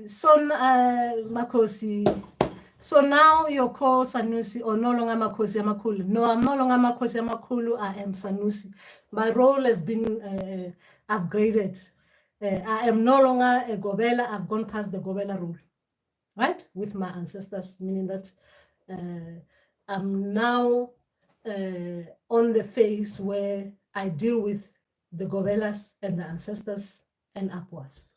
So, Makosi, so now you're called Sanusi or no longer Makosi Amakulu? No, I'm no longer Makosi Amakulu, I am Sanusi. My role has been upgraded. I am no longer a Gobela, I've gone past the Gobela rule, right? With my ancestors, meaning that I'm now on the phase where I deal with the Gobelas and the ancestors and upwards.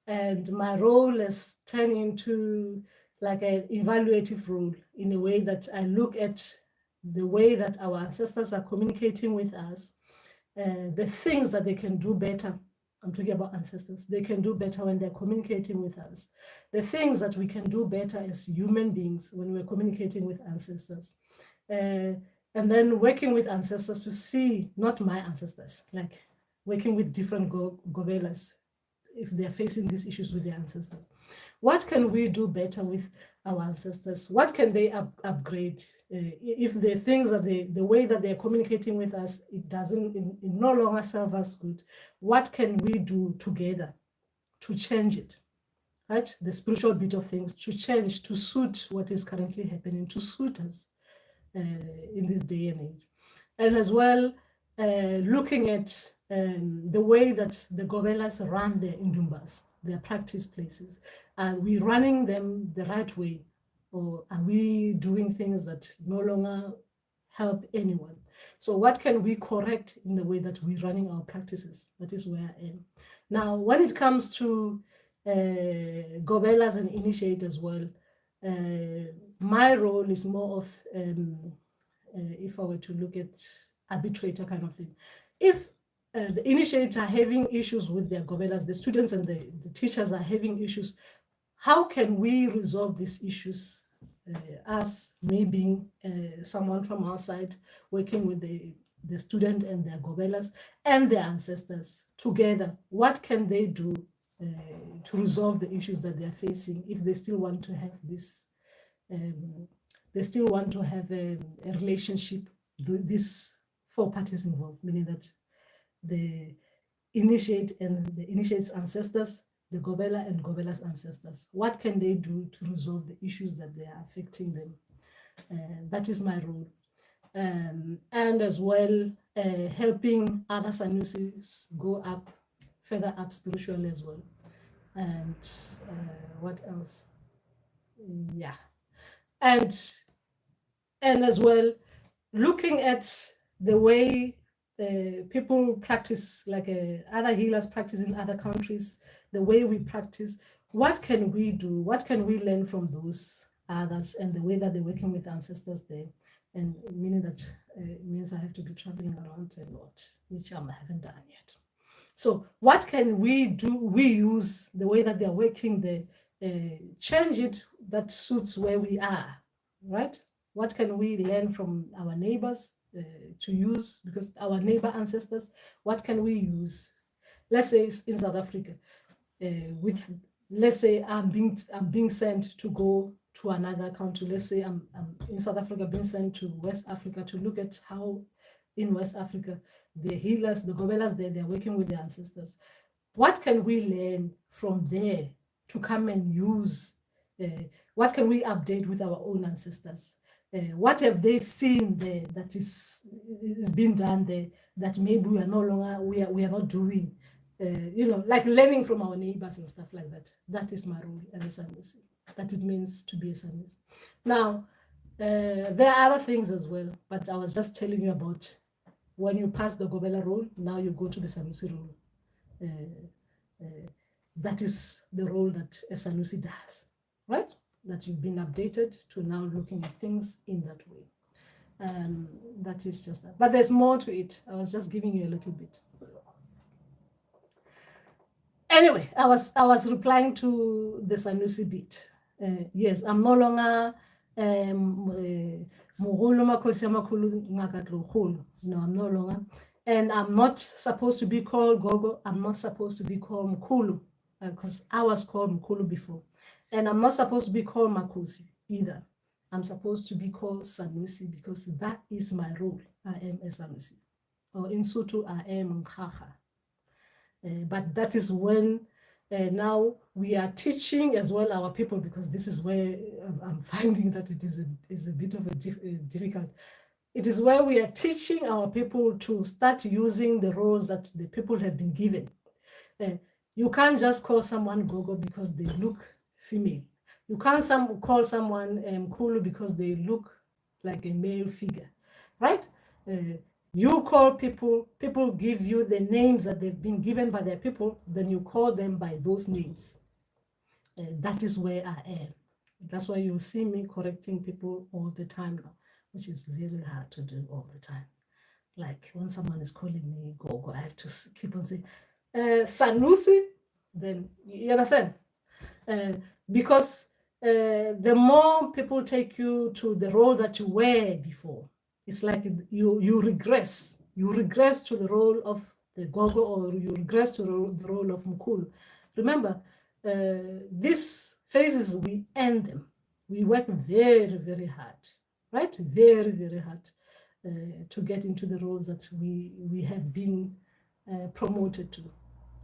And my role is turned into like an evaluative role in a way that I look at the way that our ancestors are communicating with us, the things that they can do better. I'm talking about ancestors. They can do better when they're communicating with us. The things that we can do better as human beings when we're communicating with ancestors. And then working with ancestors to see, not my ancestors, like working with different gobelas if they're facing these issues with their ancestors. What can we do better with our ancestors? What can they upgrade? If the things that the way that they're communicating with us, it no longer serve us good, what can we do together to change it? Right? The spiritual bit of things to change, to suit what is currently happening, to suit us in this day and age. And as well, looking at the way that the Gobelas run their Indumbas, their practice places. Are we running them the right way? Or are we doing things that no longer help anyone? So what can we correct in the way that we're running our practices? That is where I am. Now, when it comes to Gobelas and initiate as well, my role is more of, if I were to look at arbitrator kind of thing. If the initiates are having issues with their gobelas, the students and the teachers are having issues, how can we resolve these issues? Us, me being someone from our side, working with the student and their gobelas and their ancestors together, what can they do to resolve the issues that they're facing if they still want to have this, they still want to have a relationship, these four parties involved, meaning that the initiate and the initiate's ancestors, the Gobela and Gobela's ancestors. What can they do to resolve the issues that they are affecting them? That is my role. And as well, helping other Sanusis go up, further up spiritually as well. And what else? Yeah. And as well, looking at the way people practice, like other healers practice in other countries, the way we practice, what can we do? What can we learn from those others and the way that they're working with ancestors there? And meaning that it means I have to be traveling around a lot, which I haven't done yet. So what can we do? We use the way that they're working there, change it that suits where we are, right? What can we learn from our neighbors to use? Because our neighbor ancestors, what can we use? Let's say in South Africa, let's say I'm being sent to go to another country. Let's say I'm in South Africa, being sent to West Africa to look at how in West Africa, the healers, the gobelas there, they're working with their ancestors. What can we learn from there to come and use? What can we update with our own ancestors? What have they seen there that is being done there that maybe we are no longer, we are not doing? Like learning from our neighbors and stuff like that. That is my role as a Sanusi, that it means to be a Sanusi. Now, there are other things as well, but I was just telling you about when you pass the Gobela role, now you go to the Sanusi role. That is the role that a Sanusi does, right? That you've been updated to now looking at things in that way. That is just that. But there's more to it. I was just giving you a little bit. Anyway, I was replying to the Sanusi bit. Yes, I'm no longer no, I'm no longer. And I'm not supposed to be called Gogo. I'm not supposed to be called Mkulu, because I was called Mkulu before. And I'm not supposed to be called Makosi either. I'm supposed to be called Sanusi because that is my role. I am a Sanusi. Or in Sotho, I am Mkhaga. But that is when Now we are teaching as well our people, because this is where I'm finding that it is a bit of a difficult. It is where we are teaching our people to start using the roles that the people have been given. You can't just call someone Gogo because they look female. You can't call someone Kulu because they look like a male figure, right? You call people give you the names that they've been given by their people, then you call them by those names. That is where I am. That's why you'll see me correcting people all the time now, which is very hard to do all the time. Like when someone is calling me Gogo, I have to keep on saying, Sanusi, then you understand? Because the more people take you to the role that you were before, it's like you regress. You regress to the role of the Gogo, or you regress to the role of Mukulu. Remember, these phases, we end them. We work very, very hard, right? Very, very hard to get into the roles that we have been promoted to.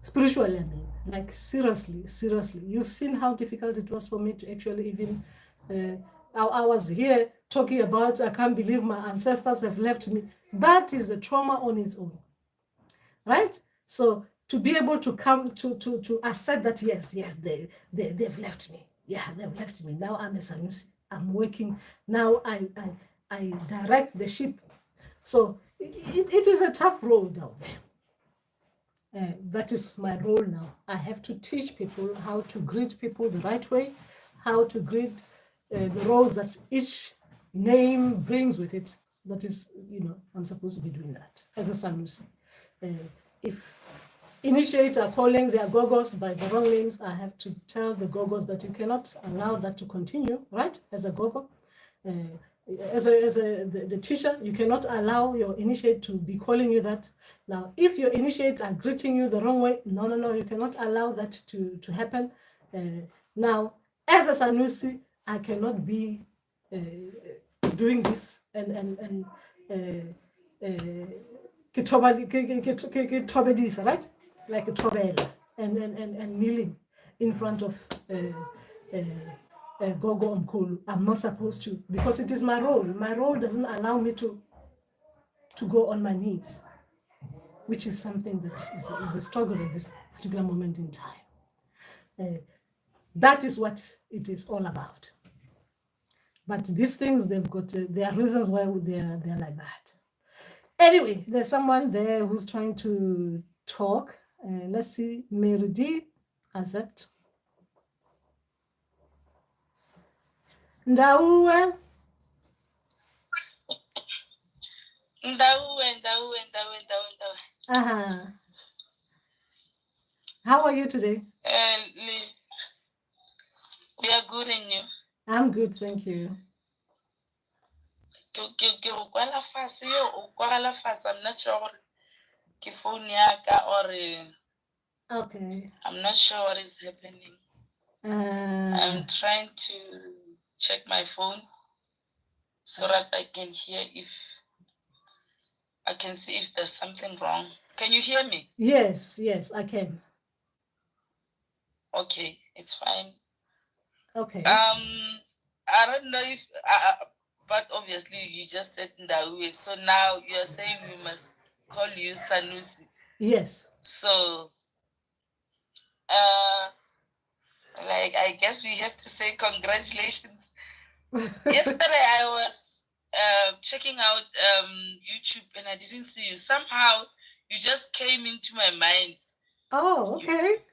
Spiritually, I mean, like seriously. You've seen how difficult it was for me to actually even, I was here talking about, I can't believe my ancestors have left me. That is a trauma on its own, right? So to be able to come to accept that, yes, they've left me. Yeah, they've left me. Now I'm a Sanusi. I'm working. Now I direct the ship. So it is a tough road out there. That is my role now. I have to teach people how to greet people the right way, how to greet the roles that each name brings with it. That is, I'm supposed to be doing that as a Sanusi. If initiate are calling their gogos by the wrong names, I have to tell the gogos that you cannot allow that to continue, right? As a gogo. The teacher, you cannot allow your initiate to be calling you that. Now, if your initiates are greeting you the wrong way, no, you cannot allow that to happen. Now, as a Sanusi, I cannot be doing this and right? Like a tobela and kneeling in front of Gogo Omkulu. I'm not supposed to, because it is my role. My role doesn't allow me to go on my knees, which is something that is a struggle at this particular moment in time. That is what it is all about. But these things, they've got, there are reasons why they're like that. Anyway, there's someone there who's trying to talk. Let's see, Mary D, accept. Ndauwe. How are you today? We are good, and you? I'm good, thank you. I'm not sure or okay. I'm not sure what is happening. I'm trying to check my phone so that I can hear if I can see if there's something wrong. Can you hear me? Yes, I can. Okay, it's fine. Okay. I don't know if, but obviously you just said Ndawe, so now you're saying we must call you Sanusi. Yes. So, like, I guess we have to say congratulations. Yesterday I was checking out YouTube and I didn't see you. Somehow you just came into my mind. Oh, okay.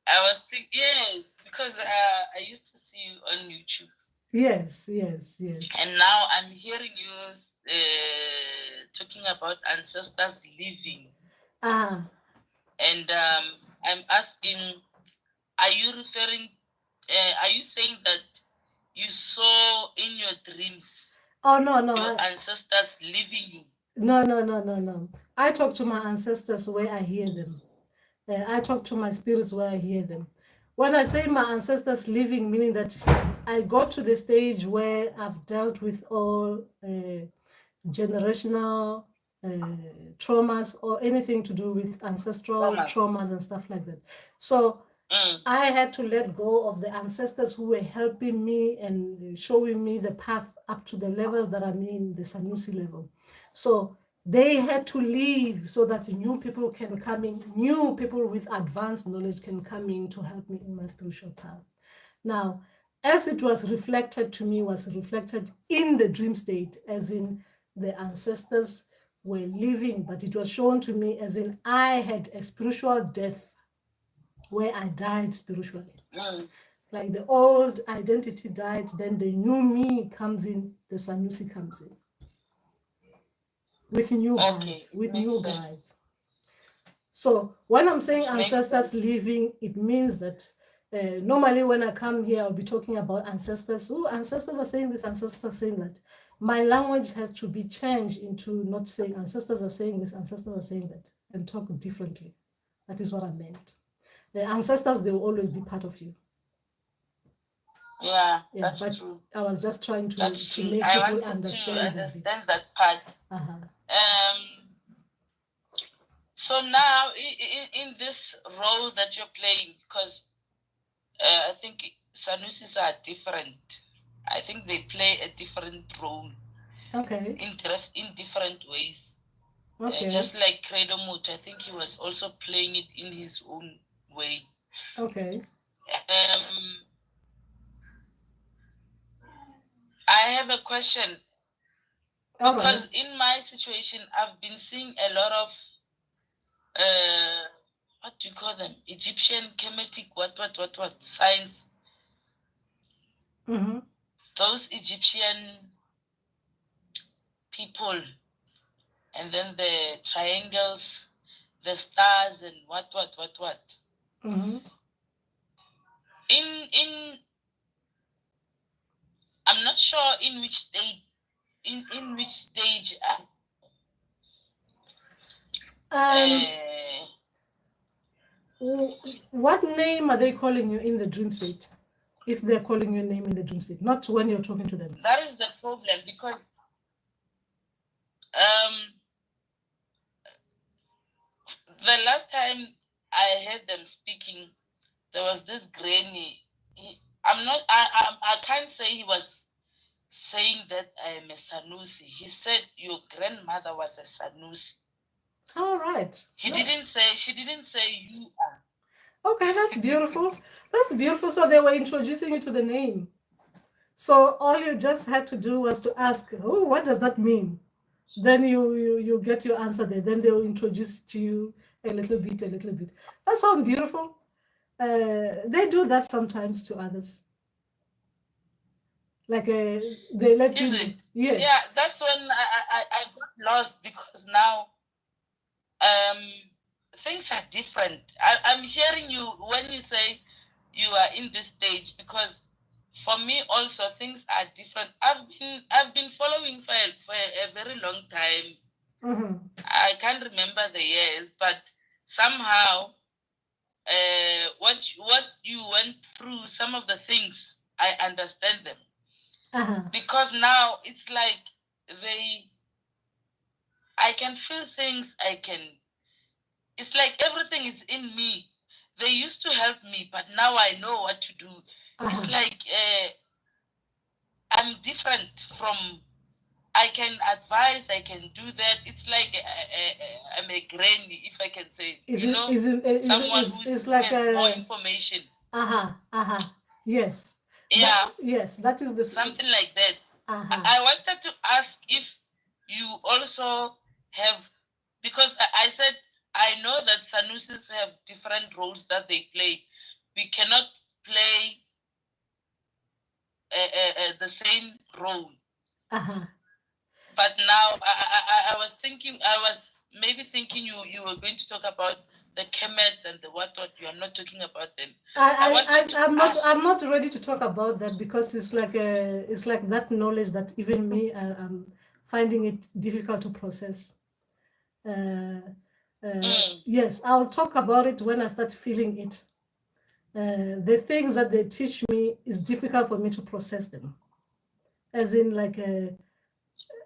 I was thinking, yes, because I used to see you on YouTube. Yes. And now I'm hearing you talking about ancestors living. And I'm asking, are you saying that you saw in your dreams your ancestors living you? No. I talk to my ancestors where I hear them. I talk to my spirits where I hear them. When I say my ancestors living, meaning that I got to the stage where I've dealt with all generational traumas or anything to do with ancestral traumas and stuff like that. So I had to let go of the ancestors who were helping me and showing me the path up to the level that I'm in, the Sanusi level. So they had to leave so that new people can come in, new people with advanced knowledge can come in to help me in my spiritual path. Now, as it was reflected to me, was reflected in the dream state, as in the ancestors were living, but it was shown to me as in I had a spiritual death where I died spiritually. Like the old identity died, then the new me comes in, the Sanusi comes in. With new guides, with new guides. So when I'm saying ancestors living, it means that normally when I come here, I'll be talking about ancestors. Oh, ancestors are saying this, ancestors are saying that. My language has to be changed into not saying ancestors are saying this, ancestors are saying that, and talk differently. That is what I meant. The ancestors, they will always be part of you. Yeah, that's but true. I was just trying to make people I wanted understand to understand that part. So now in this role that you're playing, because I think Sanusis are different. I think they play a different role. Okay. In different ways. Okay. Just like Credo Mut, I think he was also playing it in his own way. Okay. I have a question. Because in my situation, I've been seeing a lot of what do you call them? Egyptian, Kmetic, what signs. Those Egyptian people, and then the triangles, the stars, and what. In I'm not sure in which stage. In which stage? What name are they calling you in the dream state? If they're calling your name in the dream state, not when you're talking to them. That is the problem, because the last time I heard them speaking, there was this granny. I can't say he was saying that I am a Sanusi. He said your grandmother was a Sanusi. All right. She didn't say you are. Okay, that's beautiful. That's beautiful. So they were introducing you to the name. So all you just had to do was to ask, oh, what does that mean? Then you get your answer there. Then they will introduce to you a little bit. That sounds beautiful. They do that sometimes to others. Like they let you. Is it? Yes. Yeah, that's when I got lost, because now things are different. I'm hearing you when you say you are in this stage, because for me also things are different. I've been following for a very long time. I can't remember the years, but somehow what you went through, some of the things I understand them. Because now it's like I can feel things. It's like everything is in me. They used to help me, but now I know what to do. It's like I'm different from. I can advise, I can do that. It's like I'm a granny, if I can say. Someone who has more information. Yes. Yeah. Yes, that is the something like that. I wanted to ask if you also have, because I said I know that Sanusis have different roles that they play. We cannot play the same role. But now I was maybe thinking you were going to talk about the Kemets and the what. You are not talking about them. I'm not ready to talk about that, because it's like that knowledge that even me I'm finding it difficult to process. Yes, I'll talk about it when I start feeling it. The things that they teach me is difficult for me to process them. As in, like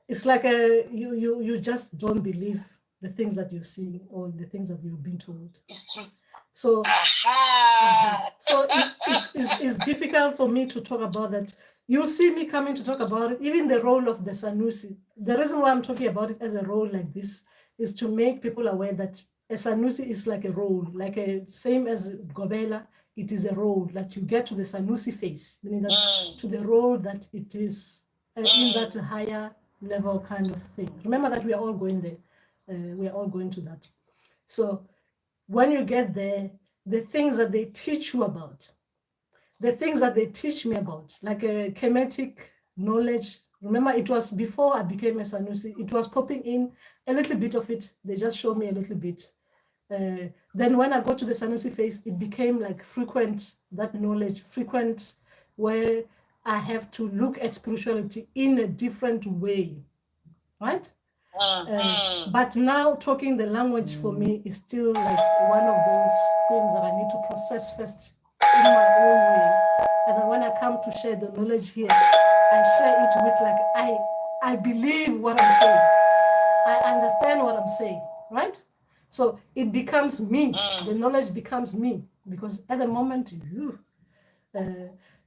it's like you just don't believe the things that you're seeing or the things that you've been told. It's true. So, so it's difficult for me to talk about that. You'll see me coming to talk about it, even the role of the Sanusi. The reason why I'm talking about it as a role like this is to make people aware that a Sanusi is like a role, like a same as Gobela, it is a role that you get to the Sanusi phase, meaning that to the role that it is in that higher level kind of thing. Remember that we are all going there. We are all going to that. So when you get there, the things that they teach you about, the things that they teach me about, like a Kmetic knowledge. Remember, it was before I became a Sanusi, it was popping in a little bit of it. They just showed me a little bit. Then when I got to the Sanusi phase, it became like frequent, that knowledge, frequent, where I have to look at spirituality in a different way, right? But now talking the language for me is still like one of those things that I need to process first in my own way. And then when I come to share the knowledge here, I share it with like, I believe what I'm saying. I understand what I'm saying, right? So it becomes me. The knowledge becomes me, because at the moment,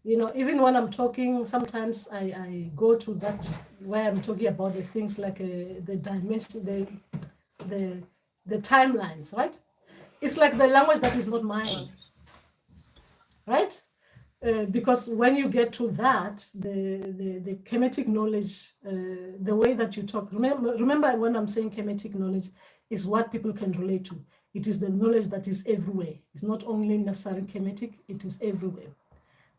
you know, even when I'm talking, sometimes I go to that where I'm talking about the things like the dimension, the timelines, right? It's like the language that is not mine, right? Because when you get to that, the Kmetic knowledge, the way that you talk, remember when I'm saying Kmetic knowledge is what people can relate to. It is the knowledge that is everywhere. It's not only necessarily Kmetic, it is everywhere.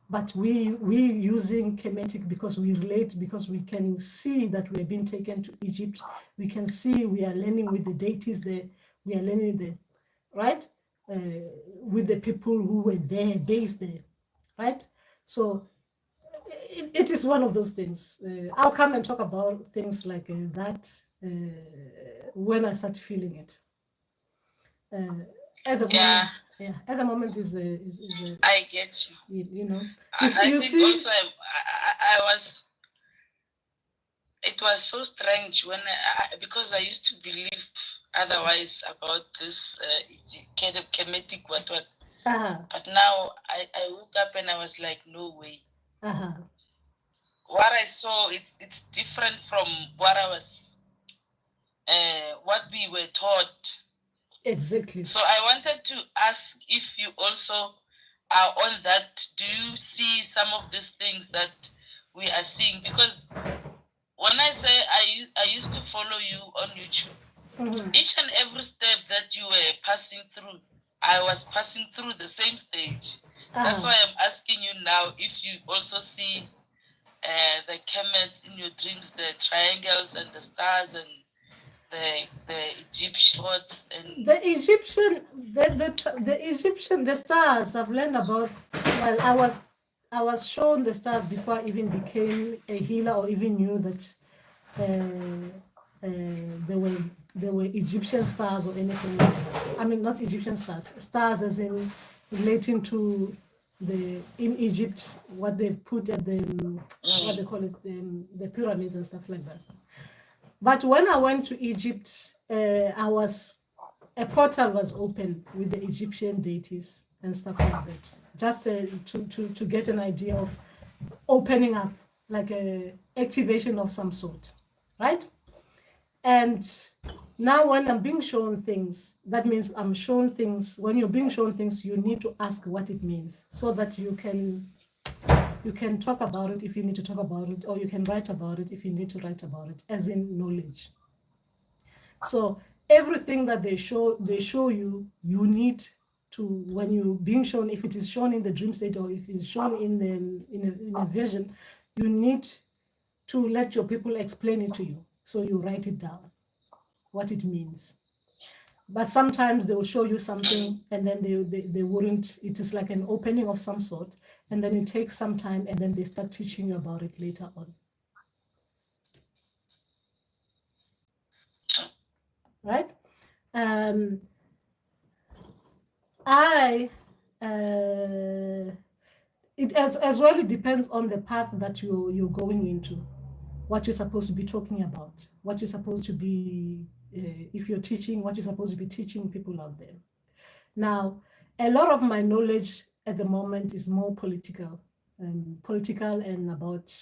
But we using Kmetic because we relate, because we can see that we have been taken to Egypt. We can see we are learning with the deities there. We are learning the, right? With the people who were there, based there, right? So it is one of those things. I'll come and talk about things like that when I start feeling it. At the moment, at the moment is I get you. You know, I think see, also I was. It was so strange when because I used to believe otherwise about this Kmetic what. But now I woke up and I was like, no way. What I saw, it's different from what I was, what we were taught. Exactly. So I wanted to ask if you also are on that. Do you see some of these things that we are seeing? Because when I say I used to follow you on YouTube, each and every step that you were passing through, I was passing through the same stage. That's why I'm asking you now if you also see the Kemets in your dreams, the triangles and the stars and the Egyptian gods and the Egyptian, the stars I've learned about. Well, I was shown the stars before I even became a healer or even knew that there were Egyptian stars or anything like that. I mean, not Egyptian stars, stars as in relating to in Egypt, what they've put at the what they call it, the pyramids and stuff like that. But when I went to Egypt, a portal was open with the Egyptian deities and stuff like that, just to get an idea of opening up, like a activation of some sort, right? And now when I'm being shown things, that means I'm shown things. When you're being shown things, you need to ask what it means so that you can talk about it if you need to talk about it, or you can write about it if you need to write about it, as in knowledge. So everything that they show you, you need to, when you're being shown, if it is shown in the dream state or if it's shown in a vision, you need to let your people explain it to you. So you write it down, what it means. But sometimes they will show you something and then they wouldn't, it is like an opening of some sort, and then it takes some time and then they start teaching you about it later on. Right? It as well, it depends on the path that you're going into, what you're supposed to be talking about, what you're supposed to be, if you're teaching, what you're supposed to be teaching people out there. Now, A lot of my knowledge at the moment is more political and about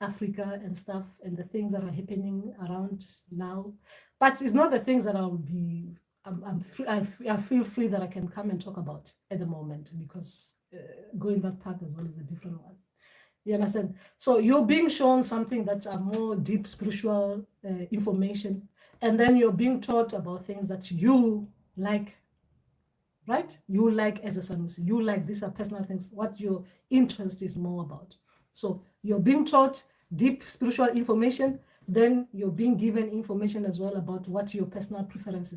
Africa and stuff and the things that are happening around now. But it's not the things that I'll be, I'm free, I feel free that I can come and talk about at the moment, because going that path as well is a different one. You understand? So you're being shown something that's a more deep spiritual information, and then you're being taught about things that you like, right? You like as a Sanusi, you like, these are personal things, what your interest is more about. So you're being taught deep spiritual information, then you're being given information as well about what your personal preferences are.